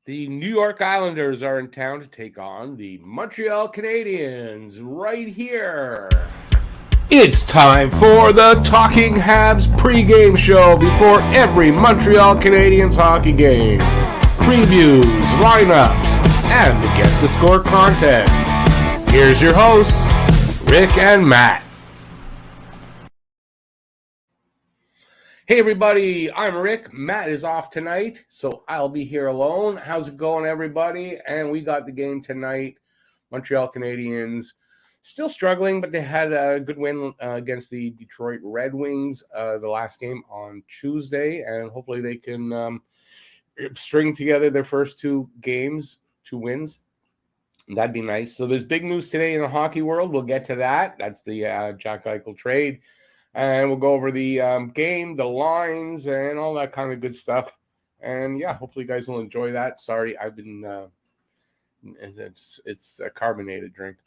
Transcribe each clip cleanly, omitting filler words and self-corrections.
The New York Islanders are in town to take on the Montreal Canadiens right here. It's time for the Talking Habs pregame show before every Montreal Canadiens hockey game. Previews, lineups, and the Guess the Score contest. Here's your hosts, Rick and Matt. Hey everybody, I'm Rick. Matt is off tonight, so I'll be here alone. How's it going, everybody? And we got the game tonight. Montreal Canadiens still struggling, but they had a good win against the Detroit Red Wings the last game on Tuesday, and hopefully they can string together their first two wins. That'd be nice. So there's big news today in the hockey world. We'll get to that. That's the Jack Eichel trade. And we'll go over the game, the lines, and all that kind of good stuff. And, yeah, hopefully you guys will enjoy that. Sorry, I've been it's a carbonated drink.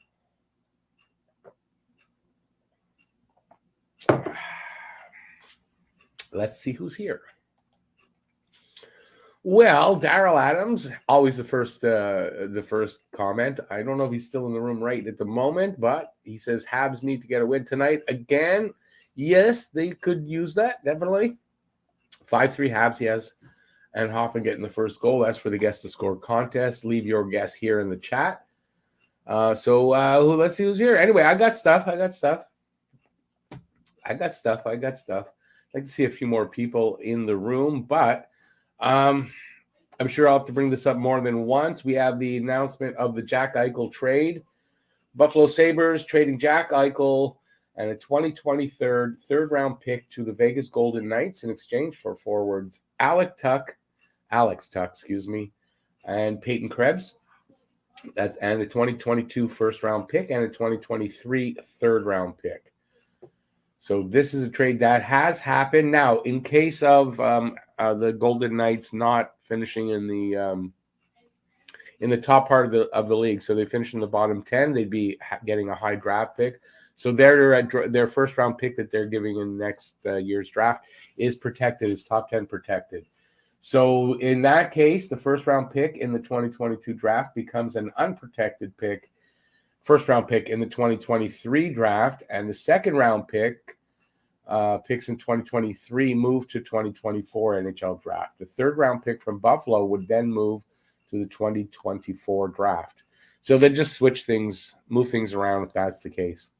Let's see who's here. Well, Daryl Adams, always the first comment. I don't know if he's still in the room right at the moment, but he says Habs need to get a win tonight again. Yes, they could use that, definitely. 5-3 Habs, he has. And Hoffman getting the first goal. That's for the Guess the Score contest. Leave your guess here in the chat. So let's see who's here. Anyway, I got stuff. I'd like to see a few more people in the room, but I'm sure I'll have to bring this up more than once. We have the announcement of the Jack Eichel trade. Buffalo Sabres trading Jack Eichel and a 2023 third-round pick to the Vegas Golden Knights in exchange for forwards Alex Tuck, and Peyton Krebs. And a 2022 first-round pick and a 2023 third-round pick. So this is a trade that has happened. Now, in case of the Golden Knights not finishing in the top part of the league, so they finish in the bottom 10, they'd be getting a high draft pick. So their first round pick that they're giving in next year's draft is protected, is top 10 protected. So in that case, the first round pick in the 2022 draft becomes an unprotected pick, first round pick in the 2023 draft, and the second round picks in 2023 move to 2024 NHL draft. The third round pick from Buffalo would then move to the 2024 draft. So they just move things around if that's the case.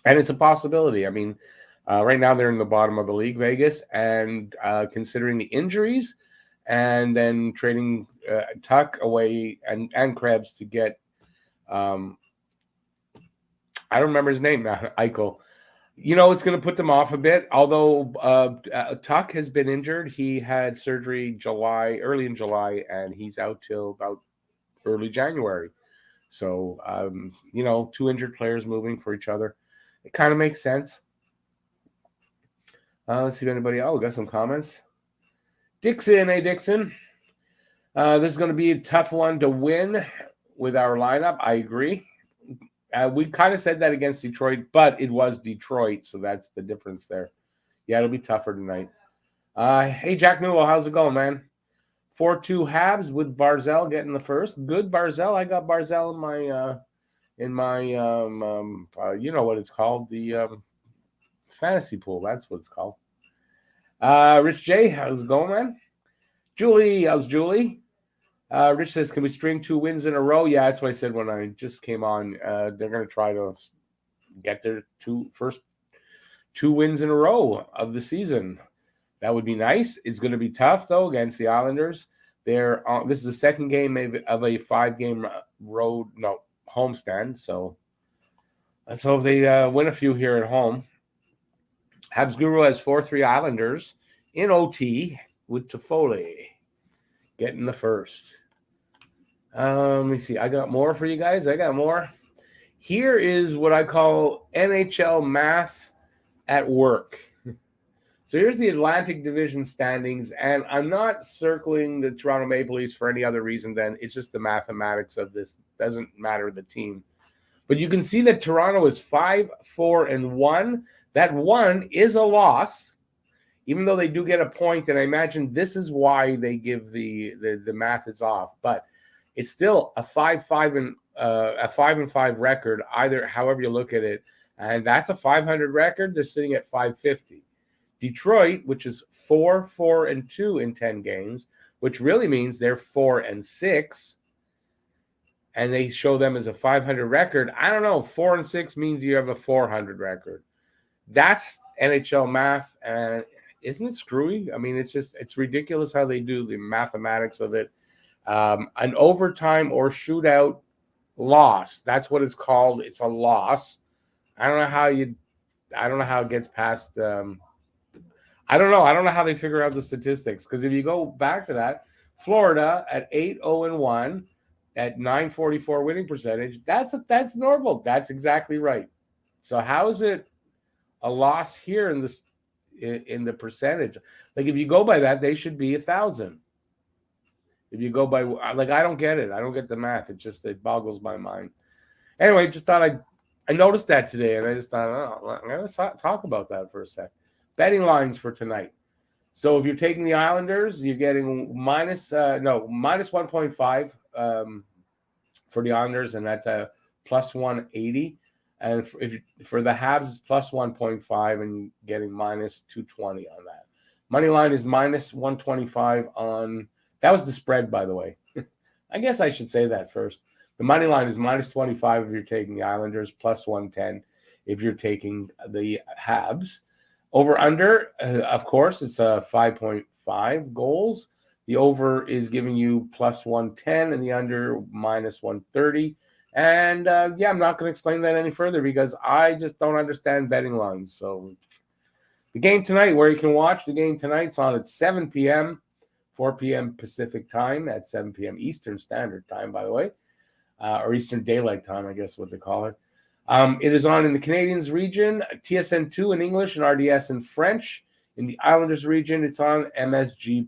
And it's a possibility. I mean, right now they're in the bottom of the league, Vegas, and considering the injuries and then trading Tuck away and Krebs to get, I don't remember his name now, Eichel. It's going to put them off a bit, although Tuck has been injured. He had surgery early in July, and he's out till about early January. So, two injured players moving for each other. It kind of makes sense. Let's see if anybody else. We got some comments. Dixon, hey Dixon. This is going to be a tough one to win with our lineup. I agree. We kind of said that against Detroit, but it was Detroit, so that's the difference there. Yeah, it'll be tougher tonight. Hey Jack Newell, how's it going, man? 4-2 Habs with Barzell getting the first. Good Barzell. I got Barzell in my you know what it's called, the fantasy pool. That's what it's called. Rich J, how's it going, man? Julie, how's Julie? Rich says, can we string 2 wins in a row? Yeah, that's what I said when I just came on. They're going to try to get their first 2 wins in a row of the season. That would be nice. It's going to be tough, though, against the Islanders. This is the second game of a 5-game homestand. So let's hope they win a few here at home. Habs Guru has 4-3 Islanders in OT with Toffoli getting the first. Let me see. I got more for you guys. Here is what I call NHL math at work. So here's the Atlantic Division standings, and I'm not circling the Toronto Maple Leafs for any other reason than it's just the mathematics of this. Doesn't matter the team. But you can see that Toronto is 5-4-1. That 1 is a loss. even though they do get a point, and I imagine this is why they give the math is off, but it's still a 5-5 record, either however you look at it, and that's a 500 record. They're sitting at 550. Detroit, which is 4-4-2 in 10 games, which really means they're 4-6, and they show them as a 500 record. I don't know. 4-6 means you have a 400 record. That's NHL math, and isn't it screwy? I mean, it's ridiculous how they do the mathematics of it. An overtime or shootout loss. That's what it's called. It's a loss. I don't know how it gets past. I don't know. I don't know how they figure out the statistics, because if you go back to that, Florida at 8-0-1 at 944 winning percentage. That's normal. That's exactly right. So how is it a loss here in the percentage? Like, if you go by that, they should be 1,000. If you go by, like, I don't get it. I don't get the math. It boggles my mind. Anyway, just thought I noticed that today, and I just thought, I'm going to talk about that for a sec. Betting lines for tonight. So if you're taking the Islanders, you're getting minus 1.5 for the Islanders, and that's a plus 180. And for the Habs, it's plus 1.5, and you're getting minus 220 on that. Money line is minus 125 on. That was the spread, by the way. I guess I should say that first. The money line is minus 25 if you're taking the Islanders, plus 110 if you're taking the Habs. Over under, of course, it's 5.5 goals. The over is giving you plus 110 and the under minus 130. And I'm not going to explain that any further because I just don't understand betting lines. So the game tonight, where you can watch the game tonight, it's on at 7 p.m., 4 p.m. Pacific time, at 7 p.m. Eastern Standard Time, by the way, or Eastern Daylight Time, I guess what they call it. It is on in the Canadiens region, TSN2 in English and RDS in French. In the Islanders region, it's on MSG+.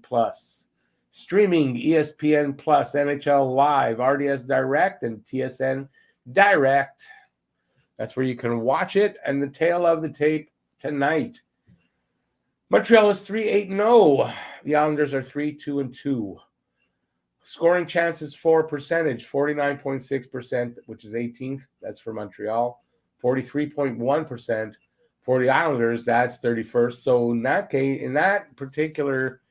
Streaming, ESPN+, NHL Live, RDS Direct, and TSN Direct. That's where you can watch it. And the tail of the tape tonight. Montreal is 3-8-0. The Islanders are 3-2-2. Scoring chances for percentage, 49.6%, which is 18th. That's for Montreal. 43.1% for the Islanders. That's 31st. So in that case, in that particular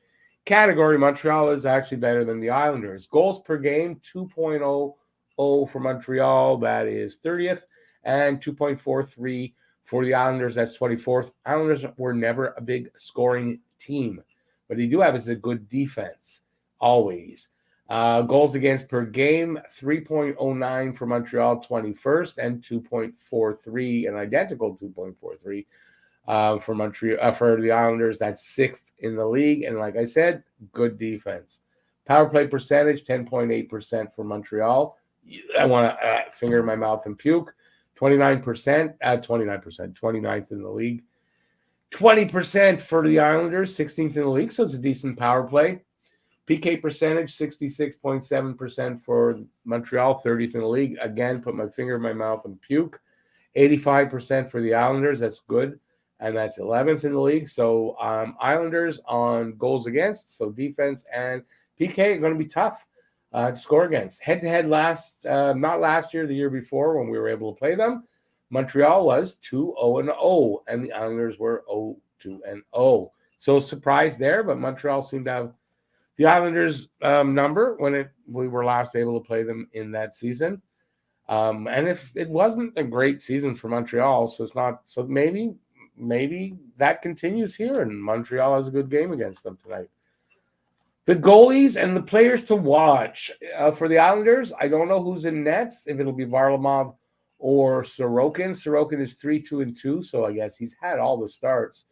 category, Montreal is actually better than the Islanders. Goals per game, 2.00 for Montreal. That is 30th. And 2.43 for the Islanders. That's 24th. Islanders were never a big scoring team. What they do have is a good defense, always. Goals against per game, 3.09 for Montreal, 21st, and 2.43, an identical 2.43 for Montreal for the Islanders. That's 6th in the league, and like I said, good defense. Power play percentage, 10.8% for Montreal. I want to finger in my mouth and puke. 29%, 29th in the league. 20% for the Islanders, 16th in the league, so it's a decent power play. PK percentage, 66.7% for Montreal, 30th in the league. Again, put my finger in my mouth and puke. 85% for the Islanders, that's good. And that's 11th in the league. So Islanders on goals against, so defense and PK are going to be tough to score against. Head-to-head not last year, the year before when we were able to play them, Montreal was 2-0-0, and the Islanders were 0-2-0. So surprise there, but Montreal seemed to have the Islanders' number when we were last able to play them in that season. And if it wasn't a great season for Montreal, so it's not. So maybe that continues here, and Montreal has a good game against them tonight. The goalies and the players to watch for the Islanders. I don't know who's in nets. If it'll be Varlamov or Sorokin. Sorokin is 3-2-2, so I guess he's had all the starts.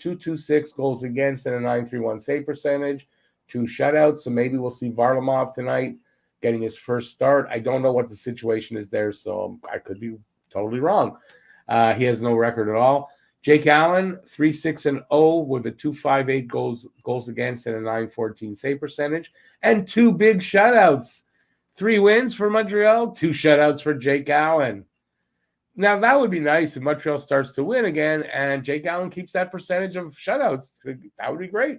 2.26 goals against and a 9.31 save percentage. 2 shutouts, so maybe we'll see Varlamov tonight getting his first start. I don't know what the situation is there, so I could be totally wrong. He has no record at all. Jake Allen, 3-6-0 with a 2.58 goals against and a 9.14 save percentage, and 2 big shutouts. 3 wins for Montreal, 2 shutouts for Jake Allen. Now, that would be nice if Montreal starts to win again and Jake Allen keeps that percentage of shutouts. That would be great.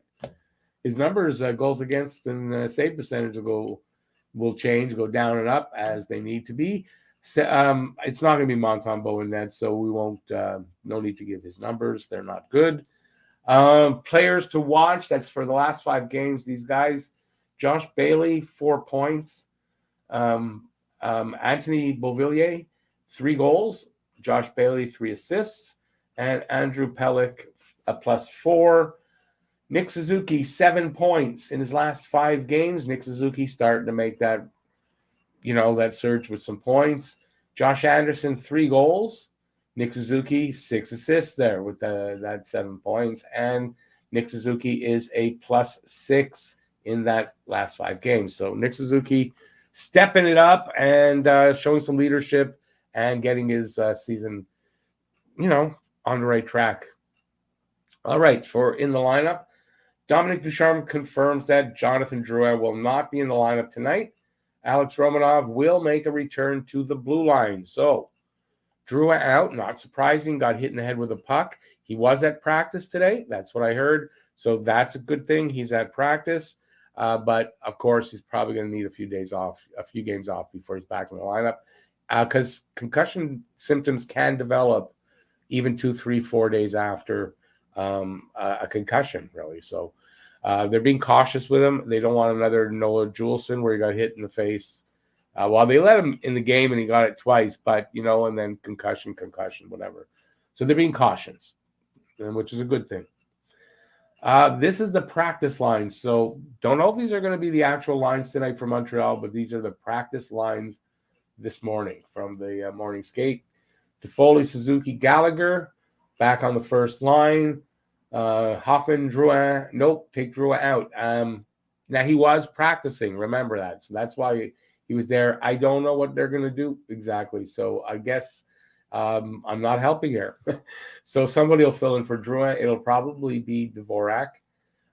His numbers, goals against and save percentage will change, go down and up as they need to be. So, it's not going to be Montembeault in that, so we won't. No need to give his numbers; they're not good. Players to watch. That's for the last 5 games. These guys: Josh Bailey, 4 points. Anthony Beauvillier, 3 goals. Josh Bailey, 3 assists, and Andrew Pelech, a +4. Nick Suzuki, 7 points in his last 5 games. Nick Suzuki starting to make that, that surge with some points. Josh Anderson, 3 goals. Nick Suzuki, 6 assists there with that 7 points. And Nick Suzuki is a +6 in that last 5 games. So Nick Suzuki stepping it up and showing some leadership and getting his season, on the right track. All right, for in the lineup, Dominic Ducharme confirms that Jonathan Drouin will not be in the lineup tonight. Alex Romanov will make a return to the blue line. So, Drouin out, not surprising, got hit in the head with a puck. He was at practice today. That's what I heard. So, that's a good thing. He's at practice. But, of course, he's probably going to need a few games off before he's back in the lineup. Because concussion symptoms can develop even 2, 3, 4 days after a concussion, really. So they're being cautious with him. They don't want another Noah Juleson where he got hit in the face. Well, they let him in the game and he got it twice, but, and then concussion, whatever. So they're being cautious, which is a good thing. This is the practice lines. So don't know if these are going to be the actual lines tonight for Montreal, but these are the practice lines this morning from the morning skate. Toffoli, Suzuki, Gallagher back on the first line. Hoffman, Drouin. Nope, take Drouin out. Now, he was practicing. Remember that. So that's why he was there. I don't know what they're going to do exactly. So I guess I'm not helping here. So somebody will fill in for Drouin. It'll probably be Dvorak.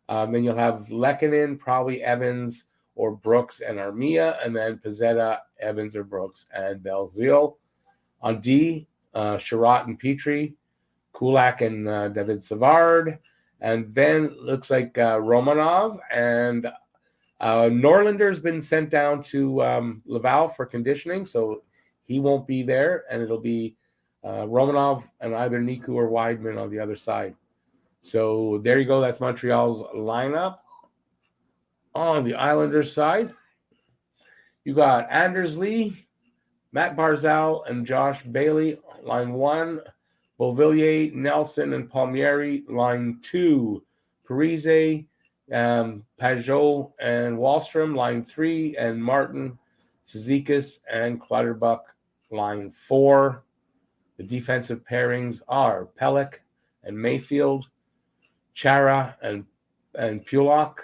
Then you'll have Lehkonen, probably Evans or Brooks and Armia. And then Pezzetta, Evans or Brooks and Belzile. On D, Sherratt and Petrie. Kulak and David Savard. And then looks like Romanov and Norlinder's been sent down to Laval for conditioning, so he won't be there. And it'll be Romanov and either Niku or Weidman on the other side. So there you go. That's Montreal's lineup. On the Islanders side, you got Anders Lee, Matt Barzal, and Josh Bailey, line 1. Beauvillier, Nelson, and Palmieri, line 2. Parise, Pajot, and Wallstrom, line 3. And Martin, Cizikas, and Clutterbuck, line 4. The defensive pairings are Pelech and Mayfield, Chara and Pulock,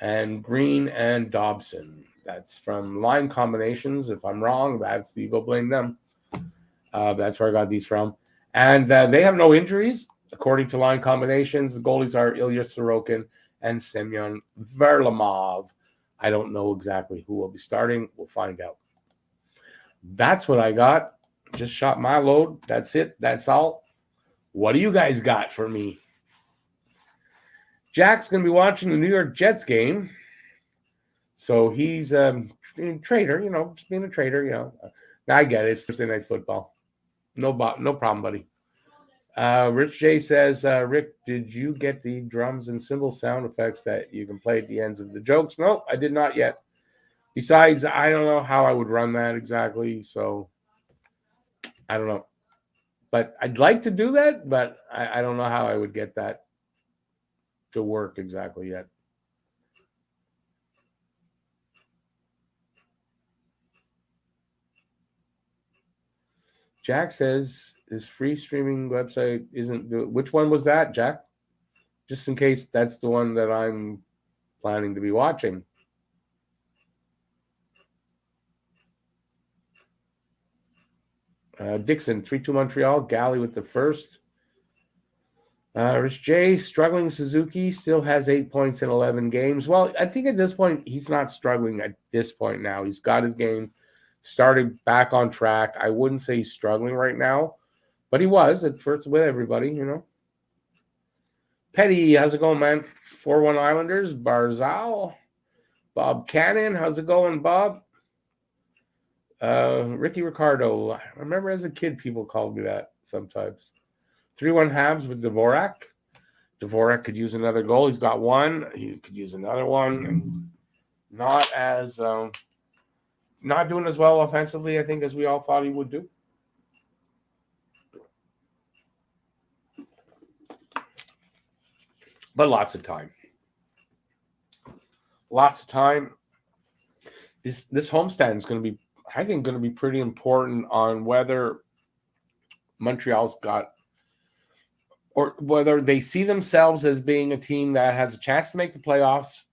and Green and Dobson. That's from line combinations. If I'm wrong, you go blame them. That's where I got these from. And they have no injuries, according to line combinations. The goalies are Ilya Sorokin and Semyon Varlamov. I don't know exactly who will be starting. We'll find out. That's what I got. Just shot my load. That's it. That's all. What do you guys got for me? Jack's going to be watching the New York Jets game. So he's a trader, just being a trader, I get it. It's Thursday Night Football. No problem, buddy. Rich J says, Rick, did you get the drums and cymbal sound effects that you can play at the ends of the jokes? No, I did not yet. Besides, I don't know how I would run that exactly, so I don't know. But I'd like to do that, but I don't know how I would get that to work exactly yet. Jack says his free streaming website isn't – which one was that, Jack? Just in case that's the one that I'm planning to be watching. Dixon, 3-2 Montreal. Galley with the first. Rich J, struggling Suzuki, still has 8 points in 11 games. Well, I think at this point, he's not struggling at this point now. He's got his game started back on track. I wouldn't say he's struggling right now, but he was at first with everybody, you know. Petty, how's it going, man? 4-1 Islanders, Barzal. Bob Cannon, how's it going, Bob? Ricky Ricardo. I remember as a kid, people called me that sometimes. 3-1 Habs with Dvorak. Dvorak could use another goal. He's got one. He could use another one. Not doing as well offensively, I think, as we all thought he would do. But lots of time. Lots of time. This homestand is going to be, I think, going to be pretty important on whether Montreal's got, or whether they see themselves as being a team that has a chance to make the playoffs,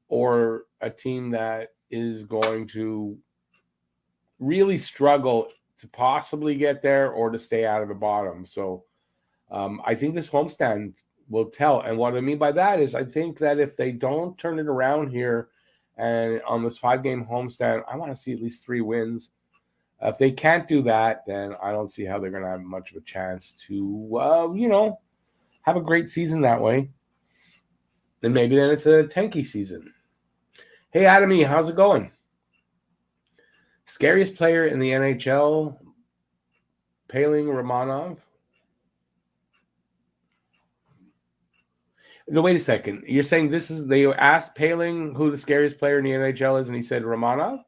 or a team that is going to really struggle to possibly get there or to stay out of the bottom. So I think this homestand will tell. And what I mean by that is I think that if they don't turn it around here and on this 5-game homestand, I want to see at least 3 wins. If they can't do that, then I don't see how they're going to have much of a chance to, have a great season that way. And maybe then it's a tanky season. Hey, Adamy, how's it going? Scariest player in the NHL, Paling Romanov. No, wait a second. You're saying they asked Paling who the scariest player in the NHL is, and he said Romanov?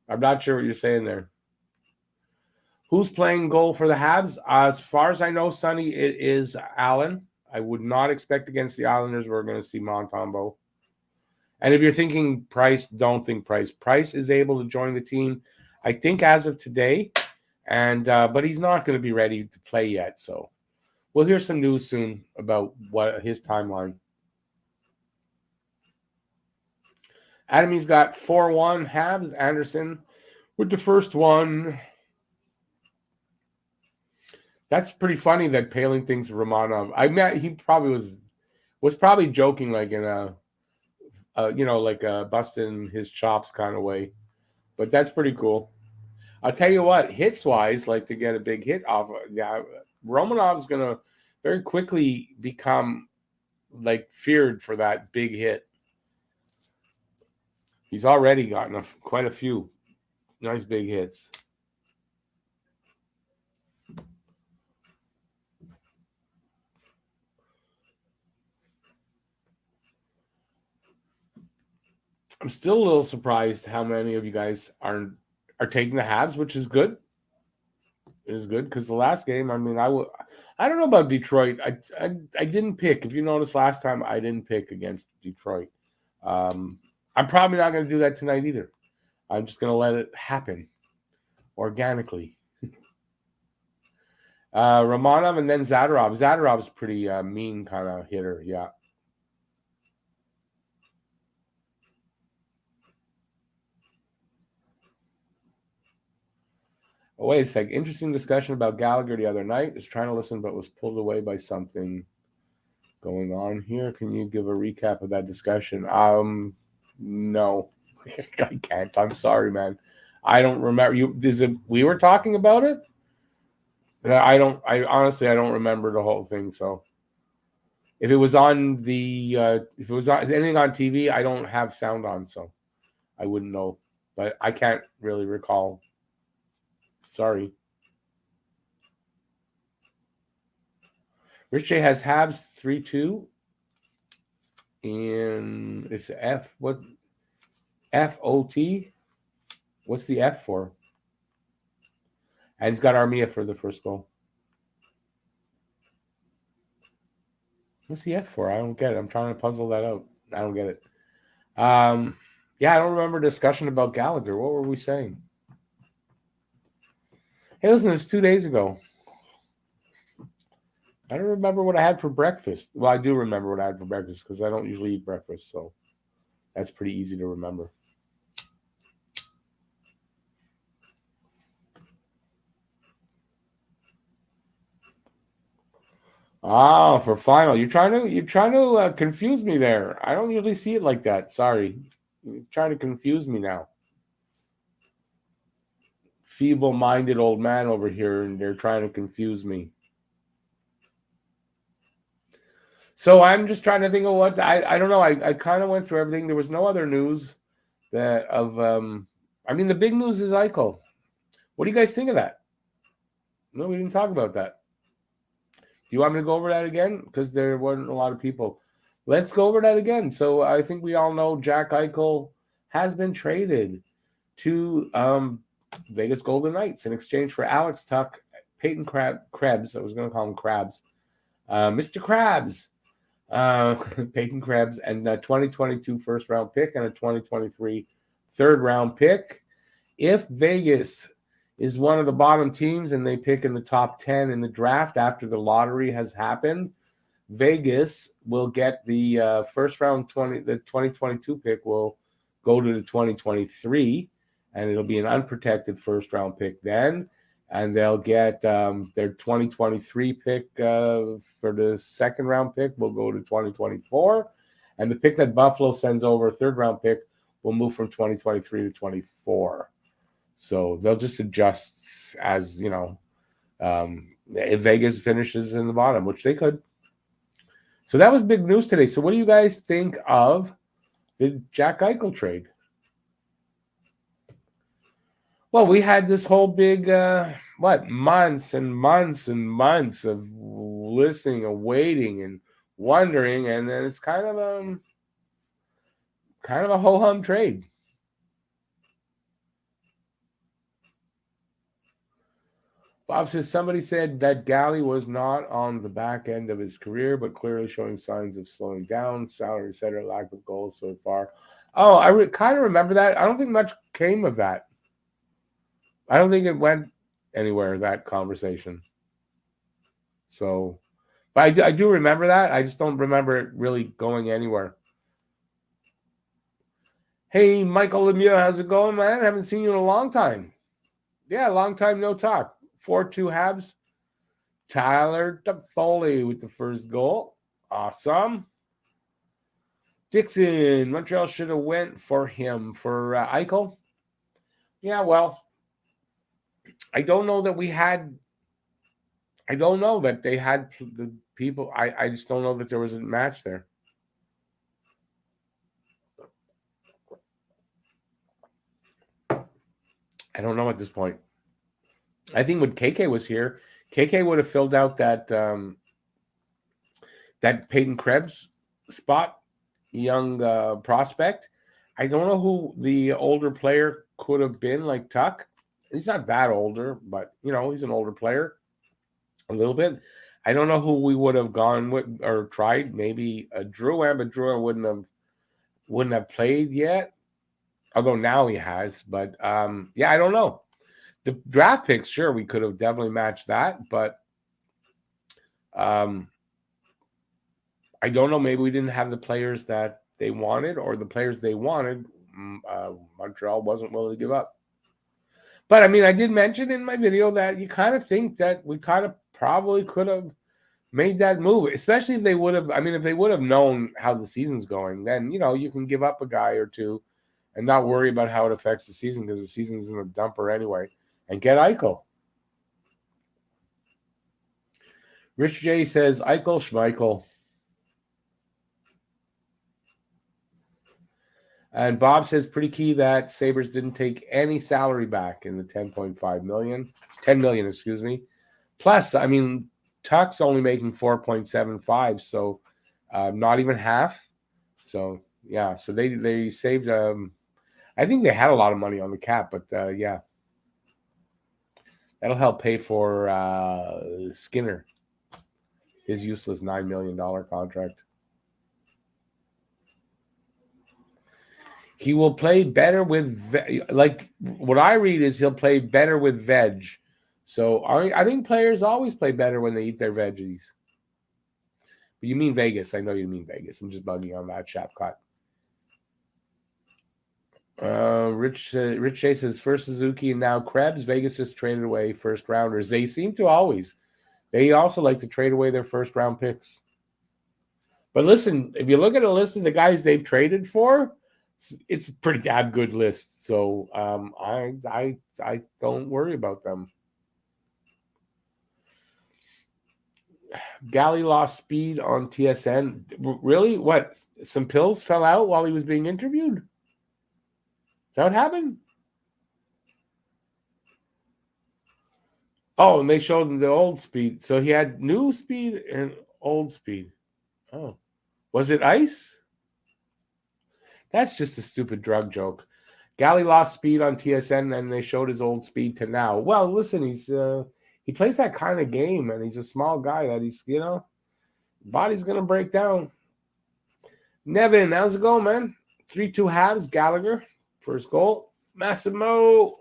I'm not sure what you're saying there. Who's playing goal for the Habs? As far as I know, Sonny, it is Allen. I would not expect against the Islanders we're going to see Montembeault. And if you're thinking Price, don't think Price. Price is able to join the team, I think, as of today, and but he's not going to be ready to play yet. So we'll hear some news soon about what his timeline. Adamy's got 4-1 Habs. Anderson with the first one. That's pretty funny that Paling thinks Romanov. I mean, he probably was probably joking, like in a like a busting his chops kind of way. But that's pretty cool. I'll tell you what, hits-wise, like to get a big hit off, Romanov's going to very quickly become like feared for that big hit. He's already gotten quite a few nice big hits. I'm still a little surprised how many of you guys are taking the Habs, which is good. It is good because the last game, I mean, I don't know about Detroit. I didn't pick. If you noticed last time, I didn't pick against Detroit. I'm probably not going to do that tonight either. I'm just going to let it happen organically. Romanov and then Zadorov. Zadorov's pretty mean kind of hitter, yeah. Oh, wait a sec. Interesting discussion about Gallagher the other night. Was trying to listen, but was pulled away by something going on here. Can you give a recap of that discussion? No, I can't. I'm sorry, man. I don't remember. We were talking about it? I honestly don't remember the whole thing. So if it was on anything on TV, I don't have sound on, so I wouldn't know. But I can't really recall. Sorry. Rich J has Habs 3-2. And it's F. What? FOT? What's the F for? And he's got Armia for the first goal. What's the F for? I don't get it. I'm trying to puzzle that out. I don't get it. Yeah, I don't remember a discussion about Gallagher. What were we saying? Hey, listen, it was 2 days ago. I don't remember what I had for breakfast. Well, I do remember what I had for breakfast because I don't usually eat breakfast, so that's pretty easy to remember. Oh, for final. You're trying to confuse me there. I don't usually see it like that. Sorry. You're trying to confuse me now. feeble-minded old man over here, and they're trying to confuse me. So I'm just trying to think of what I don't know. I kind of went through everything. There was no other news that of I mean, the big news is Eichel. What do you guys think of that? No, we didn't talk about that. Do you want me to go over that again? Because there wasn't a lot of people. Let's go over that again. So I think we all know Jack Eichel has been traded to Vegas Golden Knights in exchange for Alex Tuch, Peyton Krebs. I was going to call him Krabs. Mr. Krabs. Peyton Krebs, and a 2022 first-round pick and a 2023 third-round pick. If Vegas is one of the bottom teams and they pick in the top 10 in the draft after the lottery has happened, Vegas will get the first-round the 2022 pick will go to the 2023, and it'll be an unprotected first-round pick then. And they'll get their 2023 pick for the second-round pick will go to 2024. And the pick that Buffalo sends over, a third-round pick, will move from 2023 to 24. So they'll just adjust as, if Vegas finishes in the bottom, which they could. So that was big news today. So what do you guys think of the Jack Eichel trade? Well, we had this whole big, months and months and months of listening and waiting and wondering, and then it's kind of a ho-hum trade. Bob says somebody said that Galley was not on the back end of his career, but clearly showing signs of slowing down, salary, etc., lack of goals so far. Oh, I kind of remember that. I don't think much came of that. I don't think it went anywhere, that conversation. So, but I do remember that. I just don't remember it really going anywhere. Hey, Michael Lemieux, how's it going, man? I haven't seen you in a long time. Yeah, long time no talk. 4-2 Habs. Tyler Toffoli with the first goal. Awesome. Dixon, Montreal should have went for him for Eichel. Yeah, well, I don't know that they had the people. I just don't know that there was a match there. I don't know at this point. I think when KK was here, KK would have filled out that Peyton Krebs spot, young prospect. I don't know who the older player could have been, like Tuch. He's not that older, but, he's an older player a little bit. I don't know who we would have gone with or tried. Maybe Drouin, but Drouin wouldn't have played yet, although now he has. But, yeah, I don't know. The draft picks, sure, we could have definitely matched that, but I don't know. Maybe we didn't have the players that they wanted, or the players they wanted, Montreal wasn't willing to give up. But, I mean, I did mention in my video that you kind of think that we kind of probably could have made that move, especially if they would have. I mean, if they would have known how the season's going, then, you can give up a guy or two and not worry about how it affects the season, because the season's in a dumper anyway, and get Eichel. Rich J says, Eichel, Schmeichel. And Bob says, pretty key that Sabres didn't take any salary back in the $10 million, excuse me. Plus, I mean, Tuch's only making 4.75, so not even half. So, yeah, so they saved, I think they had a lot of money on the cap, but, yeah. That'll help pay for Skinner, his useless $9 million contract. He will play better with, like what I read is he'll play better with veg. So I think players always play better when they eat their veggies. But you mean Vegas. I know you mean Vegas. I'm just bugging on that, Shapcott. Rich J says, first Suzuki and now Krebs. Vegas just traded away first rounders. They seem to always. They also like to trade away their first round picks. But listen, if you look at a list of the guys they've traded for, it's a pretty damn good list. So I don't worry about them. Galley lost speed on TSN. Really? What? Some pills fell out while he was being interviewed? Is that what happened? Oh, and they showed him the old speed. So he had new speed and old speed. Oh. Was it ice? That's just a stupid drug joke. Galley lost speed on TSN and they showed his old speed to now. Well, listen, he plays that kind of game and he's a small guy that he's, body's going to break down. Nevin, how's it going, man? 3-2 Habs, Gallagher, first goal. Massimo.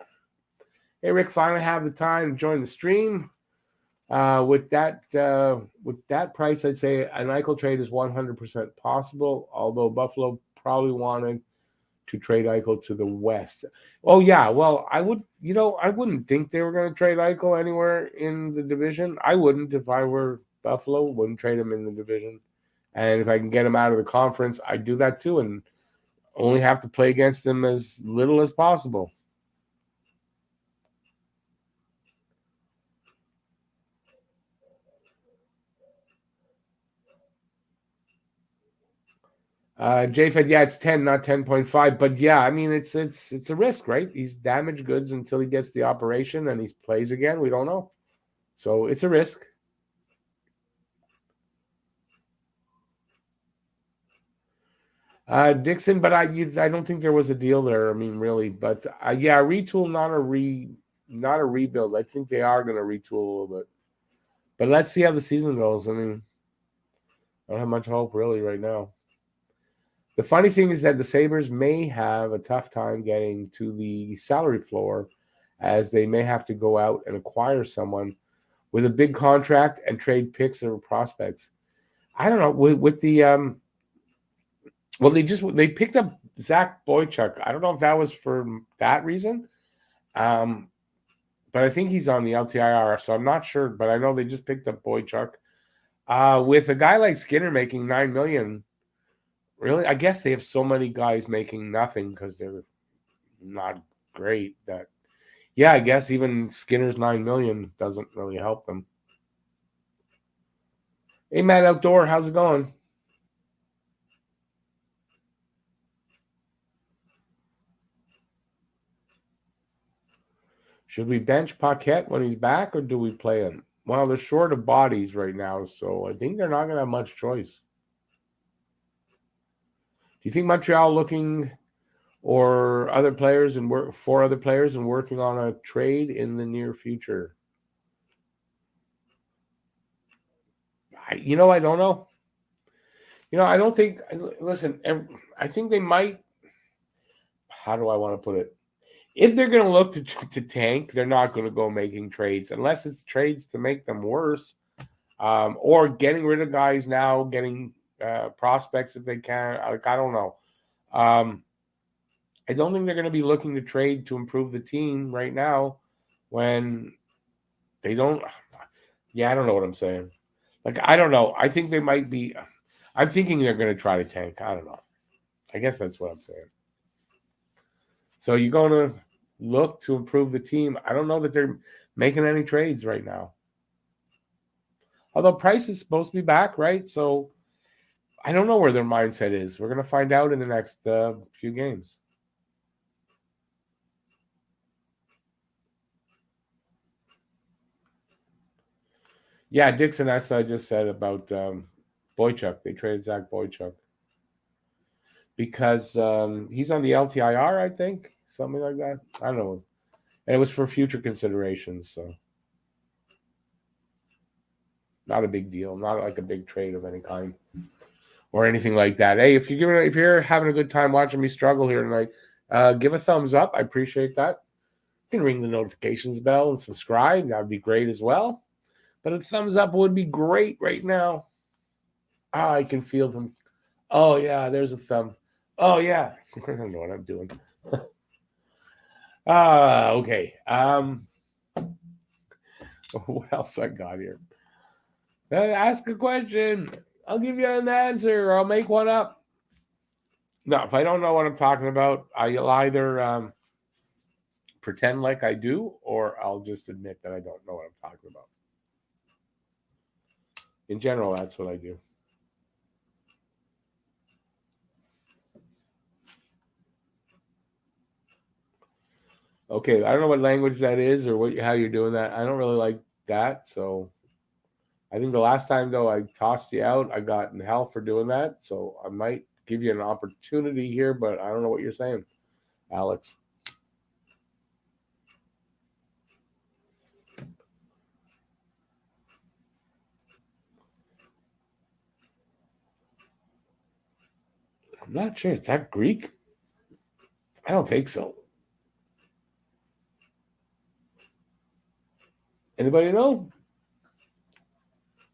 Hey, Rick, finally have the time to join the stream. With that price, I'd say an Eichel trade is 100% possible, although Buffalo probably wanted to trade Eichel to the West. Oh, yeah, well, I wouldn't think they were going to trade Eichel anywhere in the division. I wouldn't if I were Buffalo, wouldn't trade him in the division. And if I can get him out of the conference, I'd do that too and only have to play against him as little as possible. Jay said, yeah, it's 10, not 10.5. But yeah, I mean, it's a risk, right? He's damaged goods until he gets the operation and he plays again. We don't know. So it's a risk. Dixon, but I don't think there was a deal there. I mean, really, but yeah, retool, not a rebuild. I think they are going to retool a little bit, but let's see how the season goes. I mean, I don't have much hope really right now. The funny thing is that the Sabres may have a tough time getting to the salary floor, as they may have to go out and acquire someone with a big contract and trade picks or prospects. I don't know with the well, they picked up Zach Boychuk. I don't know if that was for that reason, but I think he's on the LTIR, so I'm not sure. But I know they just picked up Boychuk. With a guy like Skinner making $9 million, really, I guess they have so many guys making nothing because they're not great. That, yeah, I guess even Skinner's $9 million doesn't really help them. Hey, Matt Outdoor, how's it going? Should we bench Paquette when he's back, or do we play him? Well, they're short of bodies right now, so I think they're not going to have much choice. Do you think Montreal looking or other players and work for other players and working on a trade in the near future? I don't know. I don't think. Listen, I think they might. How do I want to put it? If they're going to look to tank, they're not going to go making trades unless it's trades to make them worse, or getting rid of guys now, getting prospects if they can. Like, I don't know. I don't think they're going to be looking to trade to improve the team right now when they don't. Yeah, I don't know what I'm saying. Like, I don't know. I think they might be. I'm thinking they're going to try to tank. I don't know. I guess that's what I'm saying. So you're going to look to improve the team. I don't know that they're making any trades right now. Although Price is supposed to be back, right? So I don't know where their mindset is. We're going to find out in the next few games. Yeah, Dixon, that's what I just said about Boychuk. They traded Zach Boychuk because he's on the LTIR, I think, something like that. I don't know. And it was for future considerations, so not a big deal, not like a big trade of any kind or anything like that. Hey, if you're having a good time watching me struggle here tonight, give a thumbs up. I appreciate that. You can ring the notifications bell and subscribe. That would be great as well. But a thumbs up would be great right now. I can feel them. Oh, yeah, there's a thumb. Oh, yeah. I don't know what I'm doing. Okay. What else I got here? Ask a question. I'll give you an answer, or I'll make one up. No, if I don't know what I'm talking about, I'll either pretend like I do, or I'll just admit that I don't know what I'm talking about. In general, that's what I do. Okay, I don't know what language that is or how you're doing that. I don't really like that. So I think the last time though I tossed you out, I got in hell for doing that. So I might give you an opportunity here, but I don't know what you're saying, Alex. I'm not sure. Is that Greek? I don't think so. Anybody know?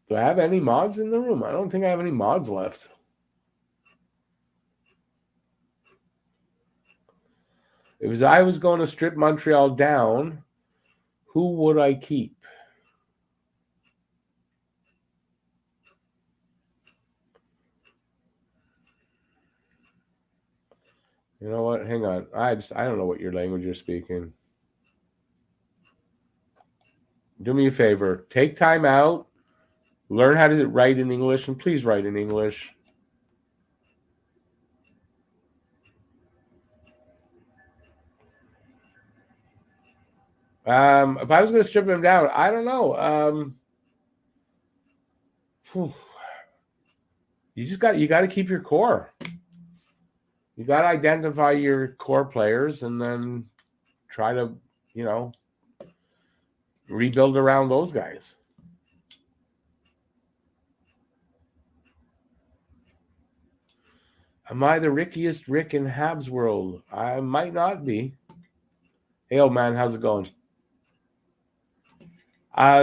Do I have any mods in the room? I don't think I have any mods left. If I was going to strip Montreal down, who would I keep? You know what? Hang on. I don't know what your language you're speaking. Do me a favor. Take time out. Learn how to write in English, and please write in English. If I was going to strip him down, I don't know. You got to keep your core. You got to identify your core players, and then try to, rebuild around those guys. Am I the rickiest Rick in Habs world? I might not be. Hey, old man, how's it going?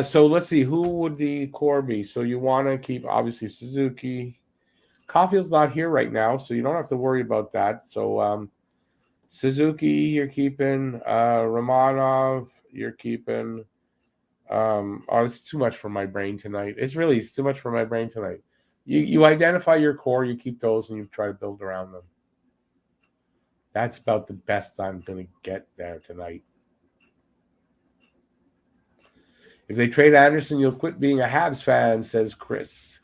So let's see. Who would the core be? So you want to keep, obviously, Suzuki. Caulfield's not here right now, so you don't have to worry about that. So Suzuki, you're keeping. Romanov, you're keeping. It's too much for my brain tonight. It's too much for my brain tonight. You identify your core, you keep those, and you try to build around them. That's about the best I'm going to get there tonight. If they trade Anderson, you'll quit being a Habs fan, says Chris.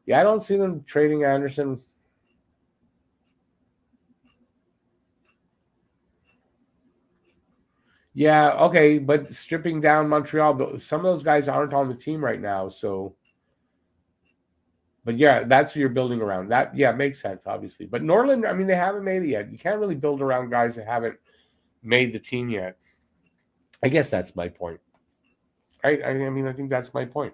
Yeah, I don't see them trading Anderson. Yeah, okay, but stripping down Montreal, but some of those guys aren't on the team right now, so. But yeah, that's what you're building around. That, yeah, makes sense, obviously. But Norland, I mean, they haven't made it yet. You can't really build around guys that haven't made the team yet. I guess that's my point. Right? I mean, I think that's my point.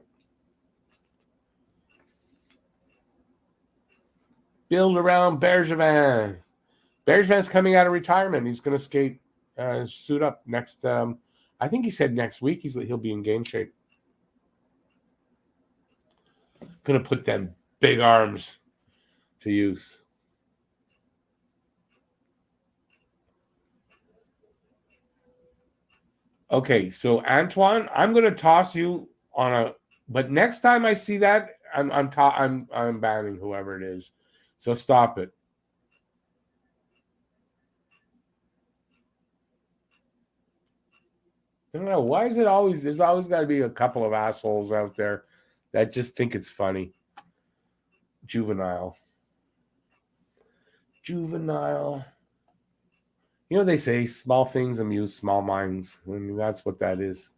Build around Bergevin. Bergevin's coming out of retirement. He's going to skate, suit up next. I think he said next week he'll be in game shape. Going to put them big arms to use. Okay, so Antoine, I'm going to toss you on a. But next time I see that, I'm banning whoever it is. So stop it. I don't know. Why is it always? There's always got to be a couple of assholes out there that just think it's funny. Juvenile. You know, they say small things amuse small minds. I mean, that's what that is.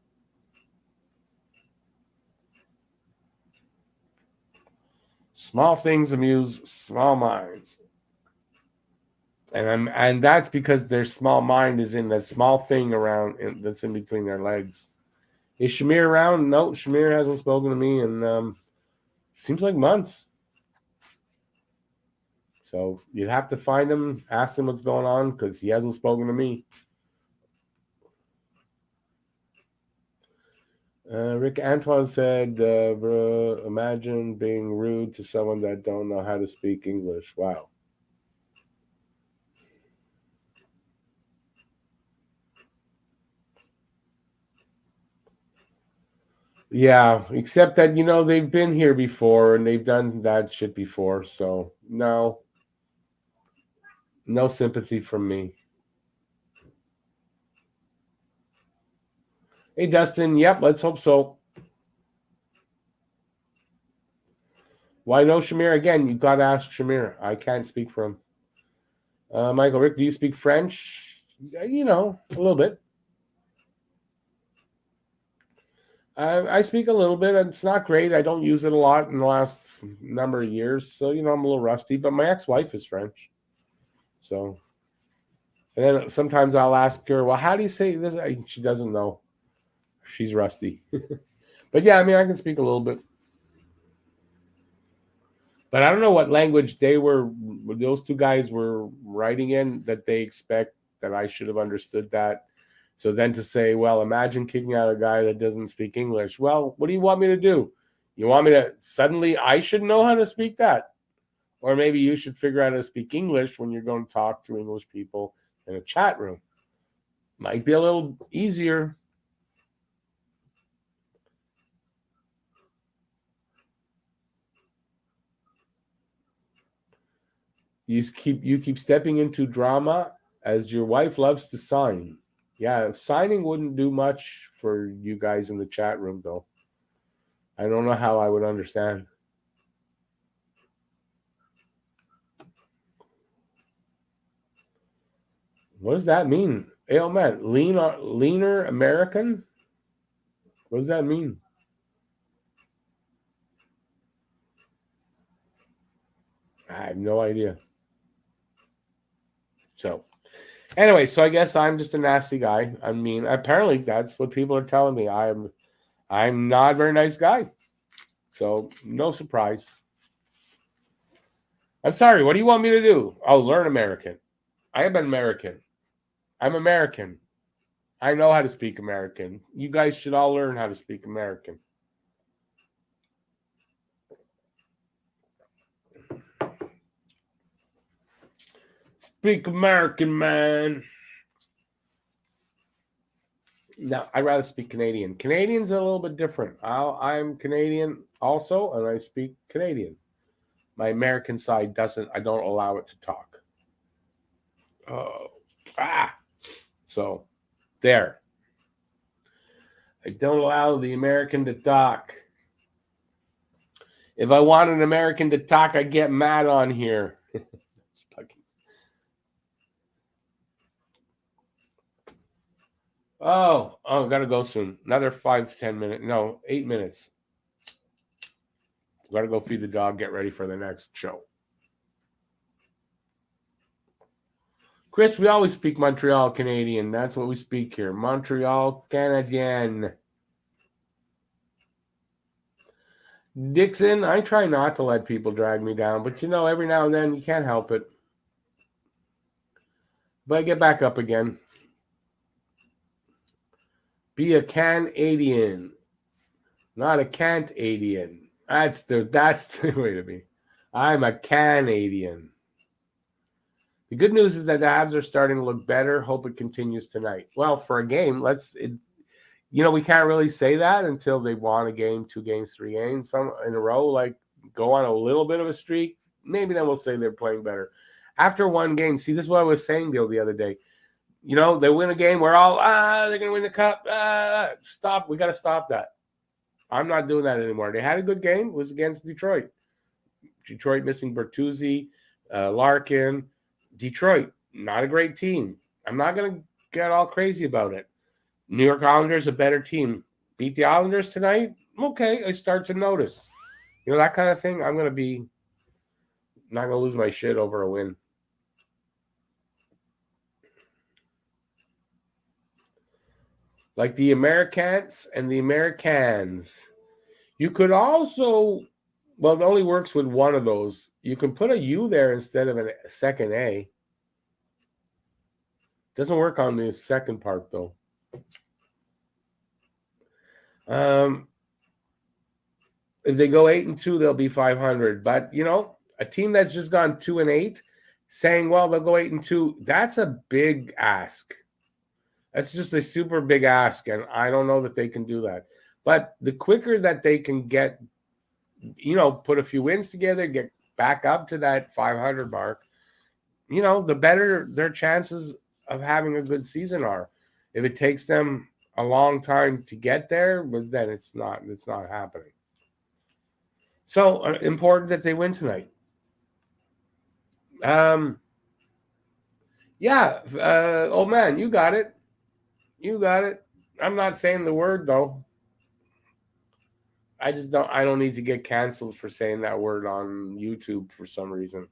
Small things amuse small minds. And that's because their small mind is in that small thing that's in between their legs. Is Shamir around? No, Shamir hasn't spoken to me in seems like months. So you have to find him, ask him what's going on, because he hasn't spoken to me. Rick Antoine said, imagine being rude to someone that don't know how to speak English. Wow. Yeah, except that, they've been here before and they've done that shit before. So, no. No sympathy from me. Hey, Dustin. Yep, let's hope so. Why no Shamir? Again, you've got to ask Shamir. I can't speak for him. Michael, Rick, do you speak French? A little bit. I speak a little bit. It's not great. I don't use it a lot in the last number of years. So, I'm a little rusty. But my ex-wife is French. So, and then sometimes I'll ask her, well, how do you say this? She doesn't know. She's rusty. But yeah, I can speak a little bit. But I don't know what language those two guys were writing in that they expect that I should have understood that. So then to say, well, imagine kicking out a guy that doesn't speak English. Well, what do you want me to do? You want me to suddenly, I should know how to speak that? Or maybe you should figure out how to speak English when you're going to talk to English people in a chat room. Might be a little easier. You keep stepping into drama as your wife loves to sign. Yeah, signing wouldn't do much for you guys in the chat room, though. I don't know how I would understand. What does that mean? Hey, oh man, leaner American? What does that mean? I have no idea. So, anyway, so I guess I'm just a nasty guy. Apparently that's what people are telling me. I'm not a very nice guy. So, no surprise. I'm sorry. What do you want me to do? I'll learn American. I am an American. I'm American. I know how to speak American. You guys should all learn how to speak American. Speak American, man. No, I'd rather speak Canadian. Canadian's a little bit different. I'm Canadian also, and I speak Canadian. My American side I don't allow it to talk. So, there. I don't allow the American to talk. If I want an American to talk, I get mad on here. Gotta go soon. Another 5-10 minutes. No, 8 minutes. Gotta go feed the dog, get ready for the next show. Chris, we always speak Montreal Canadian. That's what we speak here. Montreal Canadien. Dixon, I try not to let people drag me down, but every now and then you can't help it. But I get back up again. Be a Canadian, not a Canadian. That's the way to be. I'm a Canadian. The good news is that the Habs are starting to look better. Hope it continues tonight. Well, for a game, we can't really say that until they won a game, 2 games, 3 games, some in a row, like go on a little bit of a streak. Maybe then we'll say they're playing better. After one game, see, this is what I was saying the other day. They win a game, we're all, they're going to win the cup. Stop. We got to stop that. I'm not doing that anymore. They had a good game. It was against Detroit. Detroit missing Bertuzzi, Larkin. Detroit, not a great team. I'm not going to get all crazy about it. New York Islanders, a better team. Beat the Islanders tonight? Okay, I start to notice. That kind of thing. I'm going to be not going to lose my shit over a win. Like the Americans and the Americans. You could also, it only works with one of those. You can put a U there instead of a second A. Doesn't work on the second part, though. If they go 8-2, they'll be 500. But, a team that's just gone 2-8, saying, well, they'll go 8-2, that's a big ask. That's just a super big ask, and I don't know that they can do that. But the quicker that they can get, put a few wins together, get back up to that 500 mark, the better their chances of having a good season are. If it takes them a long time to get there, but then it's not happening. So important that they win tonight. Yeah, old man, you got it. You got it. I'm not saying the word though. I don't need to get canceled for saying that word on YouTube for some reason.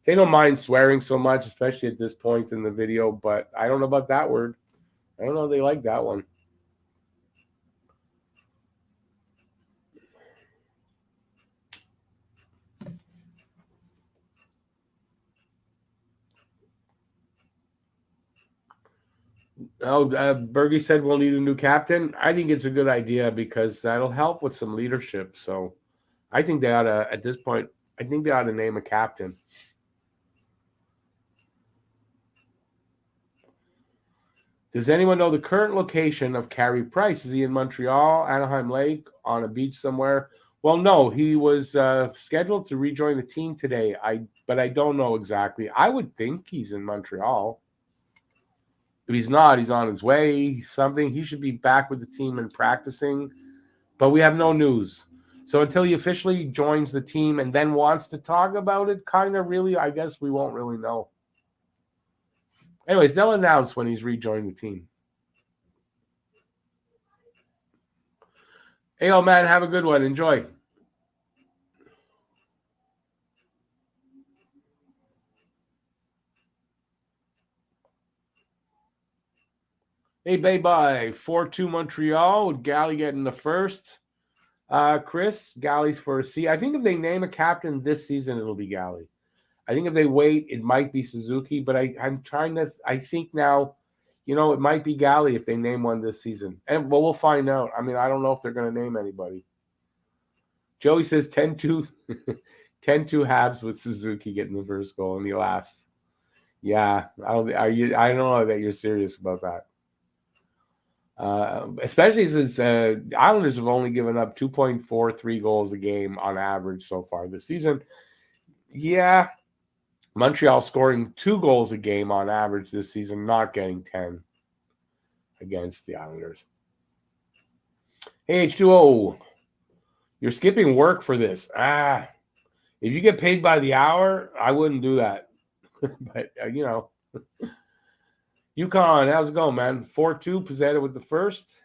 They don't mind swearing so much, especially at this point in the video, but I don't know about that word. I don't know if they like that one. Oh, Bergie said we'll need a new captain. I think it's a good idea because that'll help with some leadership. So I think they ought to, at this point, I think they ought to name a captain. Does anyone know the current location of Carey Price? Is he in Montreal, Anaheim Lake, on a beach somewhere? Well, no, he was scheduled to rejoin the team today. But I don't know exactly. I would think he's in Montreal. If he's not, he's on his way. Something. He should be back with the team and practicing. But we have no news. So until he officially joins the team and then wants to talk about it, kind of really, I guess we won't really know. Anyways, they'll announce when he's rejoined the team. Hey, old man, have a good one. Enjoy. Hey, bye-bye. 4-2 Montreal with Galley getting the first. Chris, Galley's for a C. I think if they name a captain this season, it'll be Galley. I think if they wait, it might be Suzuki, but I think now, it might be Galley if they name one this season. And we'll find out. I mean, I don't know if they're going to name anybody. Joey says 10-2 Habs with Suzuki getting the first goal, and he laughs. Yeah, I don't know that you're serious about that. Especially since the Islanders have only given up 2.43 goals a game on average so far this season. Yeah, Montreal scoring 2 goals a game on average this season, not getting 10 against the Islanders. Hey, H2O, you're skipping work for this. If you get paid by the hour, I wouldn't do that. But, UConn, how's it going, man? 4-2, Pizzetta with the first.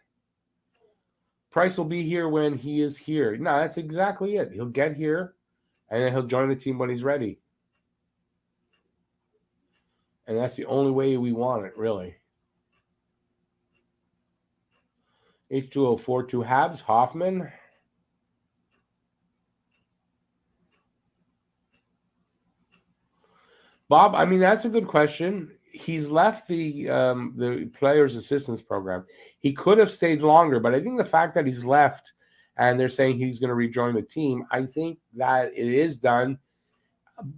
Price will be here when he is here. No, that's exactly it. He'll get here, and then he'll join the team when he's ready. And that's the only way we want it, really. H2O 4-2 Habs, Hoffman. Bob, I mean, that's a good question. He's left the players' assistance program. He could have stayed longer, but I think the fact that he's left and they're saying he's going to rejoin the team, I think that it is done.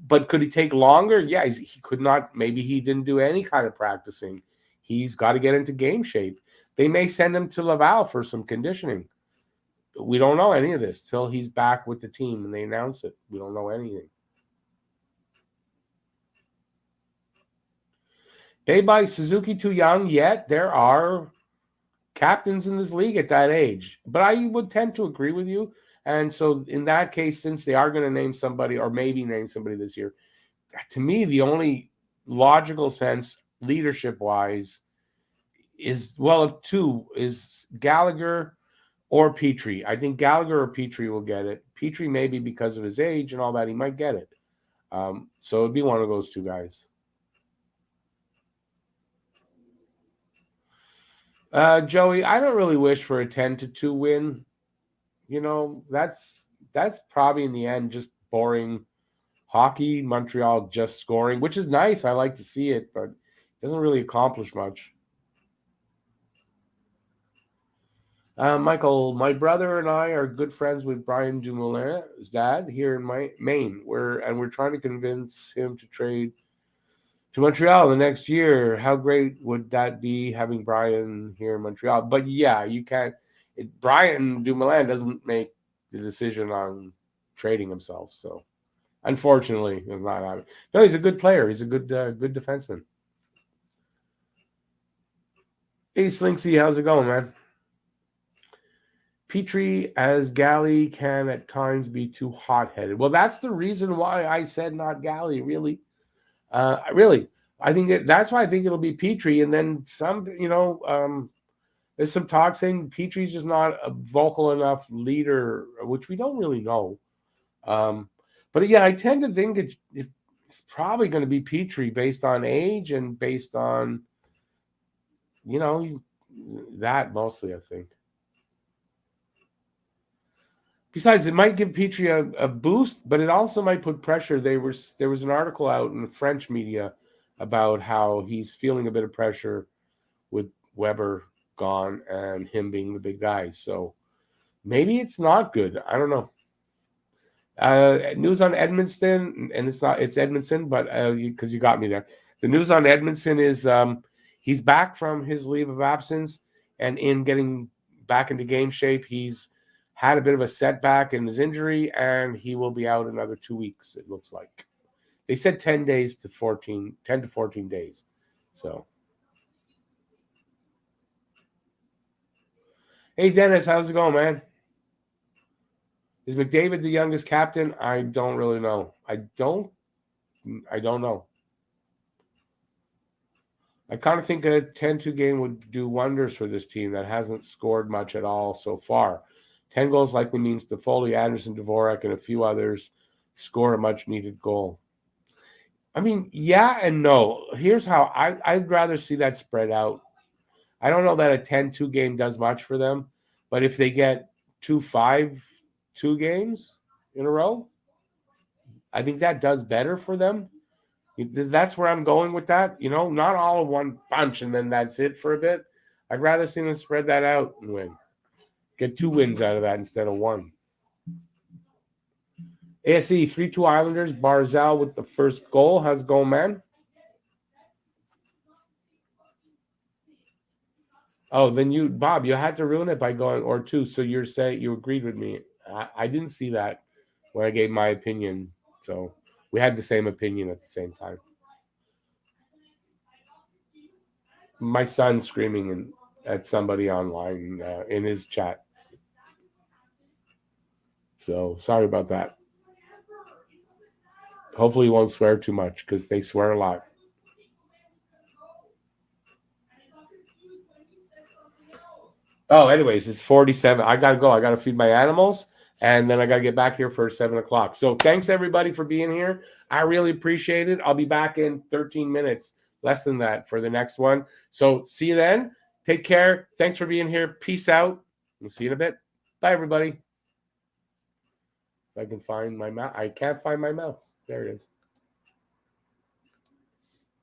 But could he take longer? Yeah, he could not. Maybe he didn't do any kind of practicing. He's got to get into game shape. They may send him to Laval for some conditioning. We don't know any of this till he's back with the team and they announce it. We don't know anything. Bye-bye, Suzuki too young yet. There are captains in this league at that age. But I would tend to agree with you. And so in that case, since they are going to name somebody or maybe name somebody this year, to me, the only logical sense, leadership-wise, is, well, of two, is Gallagher or Petrie. I think Gallagher or Petrie will get it. Petrie, maybe because of his age and all that, he might get it. So it'd be one of those two guys. Joey, I don't really wish for a 10-2 win. That's probably in the end just boring hockey. Montreal just scoring, which is nice. I like to see it, but it doesn't really accomplish much. Michael, my brother and I are good friends with Brian Dumoulin's dad here in Maine. We're trying to convince him to trade to Montreal the next year. How great would that be having Brian here in Montreal? But yeah, you can't. Brian Dumoulin doesn't make the decision on trading himself, so Unfortunately, it's not happening. No, he's a good player. He's a good defenseman. Hey, Slinksy, how's it going, man? Petrie as Galley can at times be too hot-headed. Well, that's the reason why I said not Galley, really. Really. I think that's why I think it'll be Petrie. And then some, there's some talk saying Petrie's just not a vocal enough leader, which we don't really know. But yeah, I tend to think it's probably going to be Petrie based on age and based on, that mostly, I think. Besides, it might give Petrie a boost, but it also might put pressure. There was an article out in the French media about how he's feeling a bit of pressure with Weber gone and him being the big guy. So maybe it's not good. I don't know. News on Edmondson, and it's Edmondson, but because you got me there. The news on Edmondson is he's back from his leave of absence, and in getting back into game shape, he's had a bit of a setback in his injury, and he will be out another 2 weeks, it looks like. They said 10 to 14 days. So, hey, Dennis, how's it going, man? Is McDavid the youngest captain? I don't really know. I don't know. I kind of think a 10-2 game would do wonders for this team that hasn't scored much at all so far. 10 goals likely means Toffoli, Anderson, Dvorak, and a few others score a much-needed goal. I mean, yeah and no. Here's how I'd rather see that spread out. I don't know that a 10-2 game does much for them, but if they get 2-5-2 games in a row, I think that does better for them. That's where I'm going with that. Not all in one bunch and then that's it for a bit. I'd rather see them spread that out and win. Get 2 wins out of that instead of 1. ASE 3-2 Islanders. Barzal with the first goal. How's it going, man? Oh, then Bob, you had to ruin it by going or 2. So you're saying you agreed with me. I didn't see that when I gave my opinion. So we had the same opinion at the same time. My son screaming at somebody online in his chat. So sorry about that. Hopefully he won't swear too much because they swear a lot. Oh, anyways, it's 47. I got to go. I got to feed my animals, and then I got to get back here for 7 o'clock. So thanks, everybody, for being here. I really appreciate it. I'll be back in 13 minutes, less than that, for the next one. So see you then. Take care. Thanks for being here. Peace out. We'll see you in a bit. Bye, everybody. If I can find my mouse. I can't find my mouse. There it is.